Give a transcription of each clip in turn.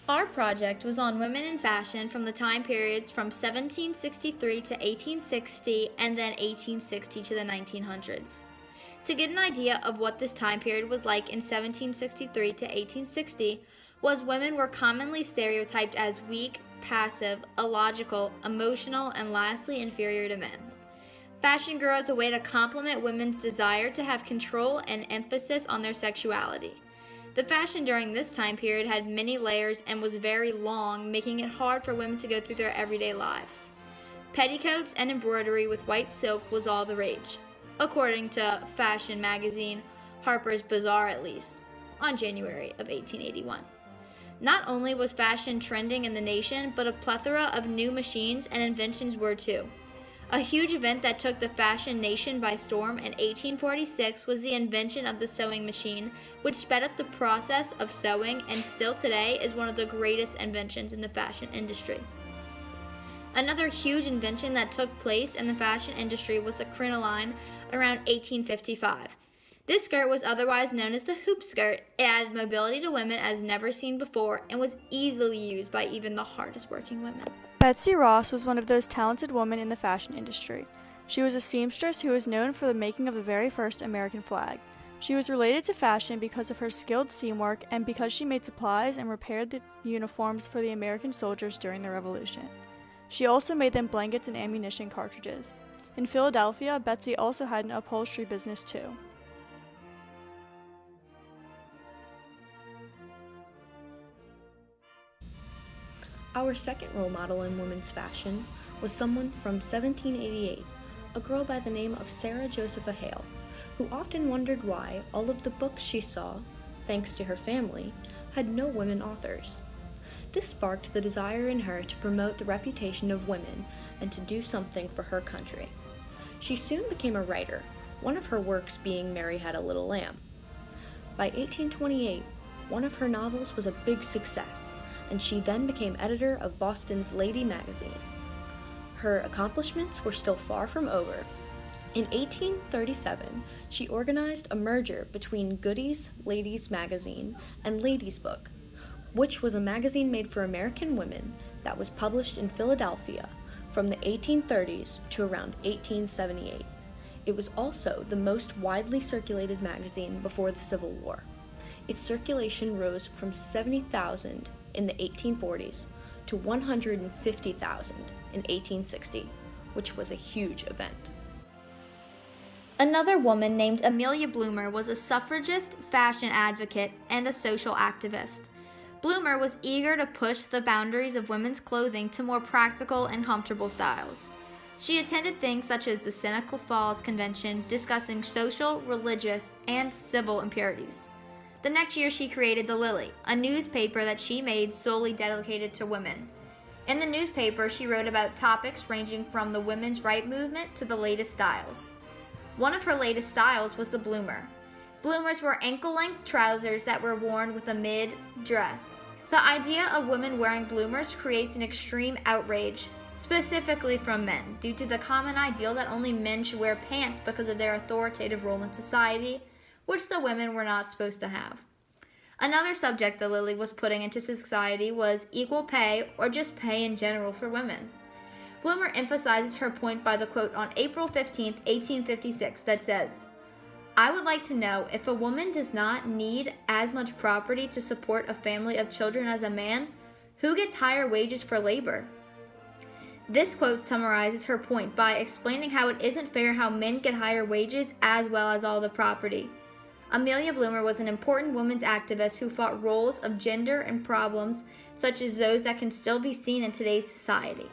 Our project was on women in fashion from the time periods from 1763 to 1860 and then 1860 to the 1900s. To get an idea of what this time period was like in 1763 to 1860 was women were commonly stereotyped as weak, passive, illogical, emotional, and lastly inferior to men. Fashion grew as a way to complement women's desire to have control and emphasis on their sexuality. The fashion during this time period had many layers and was very long, making it hard for women to go through their everyday lives. Petticoats and embroidery with white silk was all the rage, according to fashion magazine Harper's Bazaar at least, on January of 1881. Not only was fashion trending in the nation, but a plethora of new machines and inventions were too. A huge event that took the fashion nation by storm in 1846 was the invention of the sewing machine, which sped up the process of sewing and still today is one of the greatest inventions in the fashion industry. Another huge invention that took place in the fashion industry was the crinoline around 1855. This skirt was otherwise known as the hoop skirt. It added mobility to women as never seen before and was easily used by even the hardest working women. Betsy Ross was one of those talented women in the fashion industry. She was a seamstress who was known for the making of the very first American flag. She was related to fashion because of her skilled seam work and because she made supplies and repaired the uniforms for the American soldiers during the Revolution. She also made them blankets and ammunition cartridges. In Philadelphia, Betsy also had an upholstery business too. Our second role model in women's fashion was someone from 1788, a girl by the name of Sarah Josepha Hale, who often wondered why all of the books she saw, thanks to her family, had no women authors. This sparked the desire in her to promote the reputation of women and to do something for her country. She soon became a writer, one of her works being Mary Had a Little Lamb. By 1828, one of her novels was a big success, and she then became editor of Boston's Lady magazine. Her accomplishments were still far from over. In 1837, she organized a merger between Goody's Ladies magazine and Ladies Book, which was a magazine made for American women that was published in Philadelphia from the 1830s to around 1878. It was also the most widely circulated magazine before the Civil War. Its circulation rose from 70,000 in the 1840s to 150,000 in 1860, which was a huge event. Another woman named Amelia Bloomer was a suffragist, fashion advocate, and a social activist. Bloomer was eager to push the boundaries of women's clothing to more practical and comfortable styles. She attended things such as the Seneca Falls Convention, discussing social, religious, and civil impurities. The next year, she created The Lily, a newspaper that she made solely dedicated to women. In the newspaper, she wrote about topics ranging from the women's right movement to the latest styles. One of her latest styles was the bloomer. Bloomers were ankle-length trousers that were worn with a mid-dress. The idea of women wearing bloomers creates an extreme outrage, specifically from men, due to the common ideal that only men should wear pants because of their authoritative role in society, which the women were not supposed to have. Another subject that Lily was putting into society was equal pay or just pay in general for women. Bloomer emphasizes her point by the quote on April 15, 1856 that says, "I would like to know if a woman does not need as much property to support a family of children as a man, who gets higher wages for labor?" This quote summarizes her point by explaining how it isn't fair how men get higher wages as well as all the property. Amelia Bloomer was an important women's activist who fought roles of gender and problems such as those that can still be seen in today's society.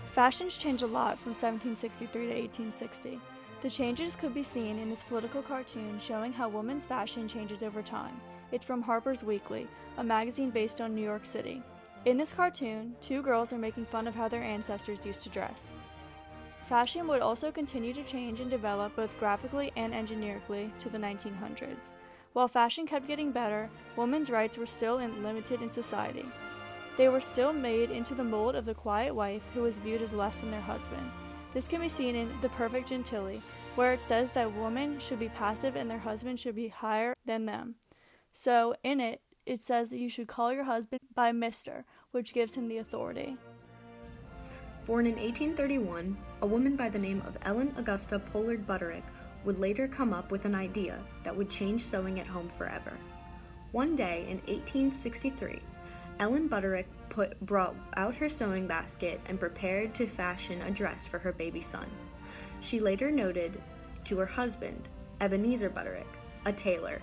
Fashions changed a lot from 1763 to 1860. The changes could be seen in this political cartoon showing how women's fashion changes over time. It's from Harper's Weekly, a magazine based on New York City. In this cartoon, two girls are making fun of how their ancestors used to dress. Fashion would also continue to change and develop both graphically and engineerically to the 1900s. While fashion kept getting better, women's rights were still limited in society. They were still made into the mold of the quiet wife who was viewed as less than their husband. This can be seen in The Perfect Gentilly, where it says that women should be passive and their husband should be higher than them. So, in it, it says that you should call your husband by Mr., which gives him the authority. Born in 1831, a woman by the name of Ellen Augusta Pollard Butterick would later come up with an idea that would change sewing at home forever. One day in 1863, Ellen Butterick brought out her sewing basket and prepared to fashion a dress for her baby son. She later noted to her husband, Ebenezer Butterick, a tailor,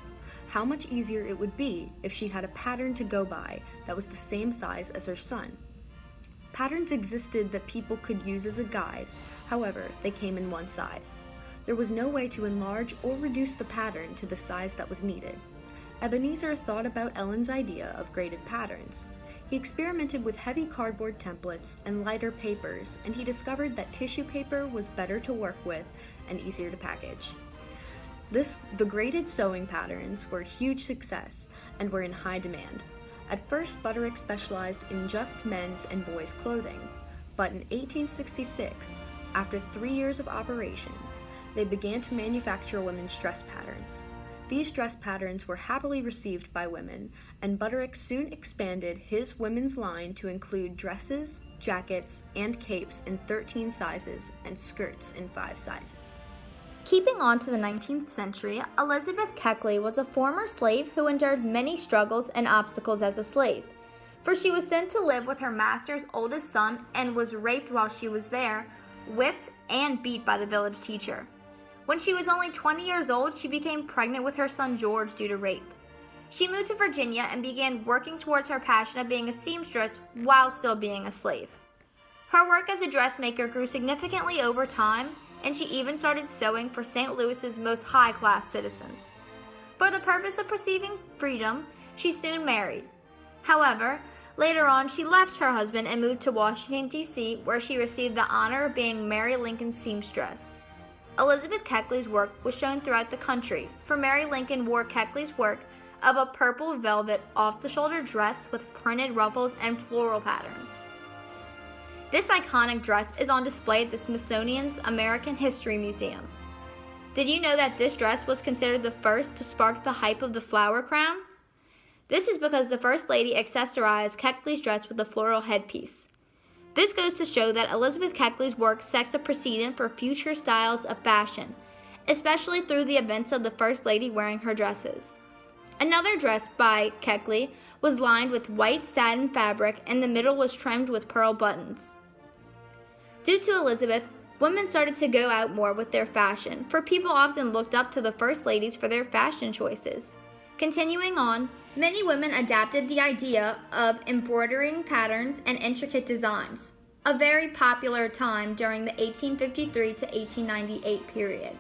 how much easier it would be if she had a pattern to go by that was the same size as her son. Patterns existed that people could use as a guide, however, they came in one size. There was no way to enlarge or reduce the pattern to the size that was needed. Ebenezer thought about Ellen's idea of graded patterns. He experimented with heavy cardboard templates and lighter papers, and he discovered that tissue paper was better to work with and easier to package. The graded sewing patterns were a huge success and were in high demand. At first, Butterick specialized in just men's and boys' clothing, but in 1866, after 3 years of operation, they began to manufacture women's dress patterns. These dress patterns were happily received by women, and Butterick soon expanded his women's line to include dresses, jackets, and capes in 13 sizes and skirts in 5 sizes. Keeping on to the 19th century, Elizabeth Keckley was a former slave who endured many struggles and obstacles as a slave, for she was sent to live with her master's oldest son and was raped while she was there, whipped and beat by the village teacher. When she was only 20 years old, she became pregnant with her son George due to rape. She moved to Virginia and began working towards her passion of being a seamstress while still being a slave. Her work as a dressmaker grew significantly over time, and she even started sewing for St. Louis's most high-class citizens. For the purpose of perceiving freedom, she soon married. However, later on, she left her husband and moved to Washington, D.C., where she received the honor of being Mary Lincoln's seamstress. Elizabeth Keckley's work was shown throughout the country, for Mary Lincoln wore Keckley's work of a purple velvet off-the-shoulder dress with printed ruffles and floral patterns. This iconic dress is on display at the Smithsonian's American History Museum. Did you know that this dress was considered the first to spark the hype of the flower crown? This is because the First Lady accessorized Keckley's dress with a floral headpiece. This goes to show that Elizabeth Keckley's work sets a precedent for future styles of fashion, especially through the events of the First Lady wearing her dresses. Another dress by Keckley was lined with white satin fabric and the middle was trimmed with pearl buttons. Due to Elizabeth, women started to go out more with their fashion, for people often looked up to the First Ladies for their fashion choices. Continuing on, many women adapted the idea of embroidering patterns and intricate designs, a very popular time during the 1853 to 1898 period.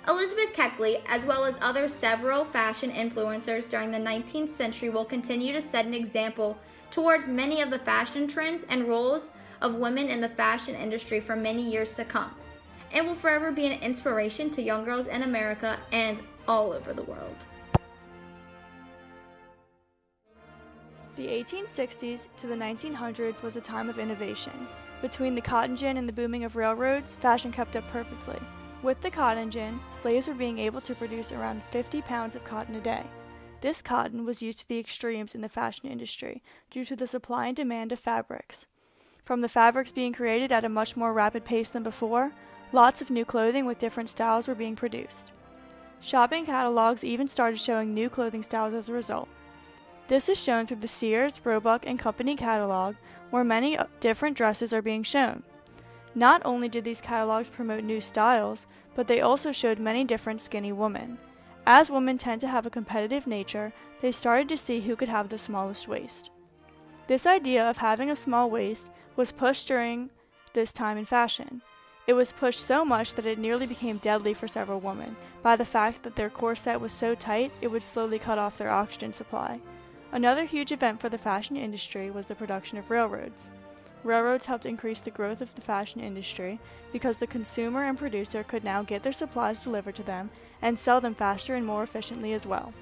Elizabeth Keckley, as well as several fashion influencers during the 19th century, will continue to set an example towards many of the fashion trends and roles of women in the fashion industry for many years to come, and will forever be an inspiration to young girls in America and all over the world. The 1860s to the 1900s was a time of innovation. Between the cotton gin and the booming of railroads, fashion kept up perfectly. With the cotton gin, slaves were being able to produce around 50 pounds of cotton a day. This cotton was used to the extremes in the fashion industry due to the supply and demand of fabrics. From the fabrics being created at a much more rapid pace than before, lots of new clothing with different styles were being produced. Shopping catalogs even started showing new clothing styles as a result. This is shown through the Sears, Roebuck & Company catalog, where many different dresses are being shown. Not only did these catalogs promote new styles, but they also showed many different skinny women. As women tend to have a competitive nature, they started to see who could have the smallest waist. This idea of having a small waist was pushed during this time in fashion. It was pushed so much that it nearly became deadly for several women, by the fact that their corset was so tight it would slowly cut off their oxygen supply. Another huge event for the fashion industry was the production of railroads. Railroads helped increase the growth of the fashion industry because the consumer and producer could now get their supplies delivered to them and sell them faster and more efficiently as well.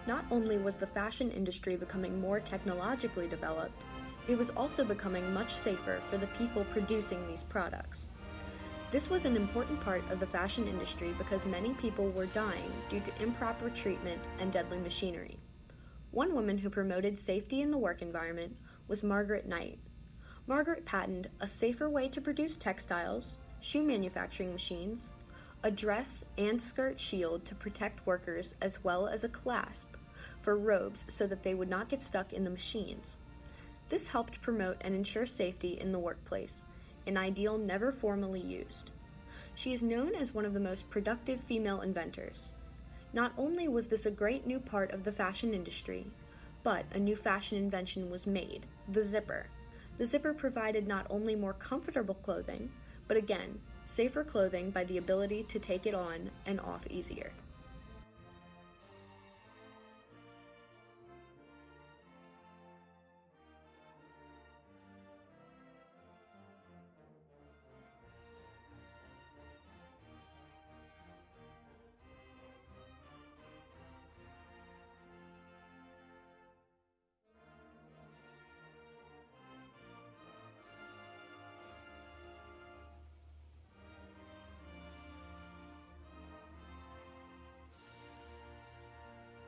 Not only was the fashion industry becoming more technologically developed, it was also becoming much safer for the people producing these products. This was an important part of the fashion industry because many people were dying due to improper treatment and deadly machinery. One woman who promoted safety in the work environment was Margaret Knight. Margaret patented a safer way to produce textiles, shoe manufacturing machines, a dress and skirt shield to protect workers, as well as a clasp for robes so that they would not get stuck in the machines. This helped promote and ensure safety in the workplace, an ideal never formally used. She is known as one of the most productive female inventors. Not only was this a great new part of the fashion industry, but a new fashion invention was made, the zipper. The zipper provided not only more comfortable clothing, but again, safer clothing by the ability to take it on and off easier.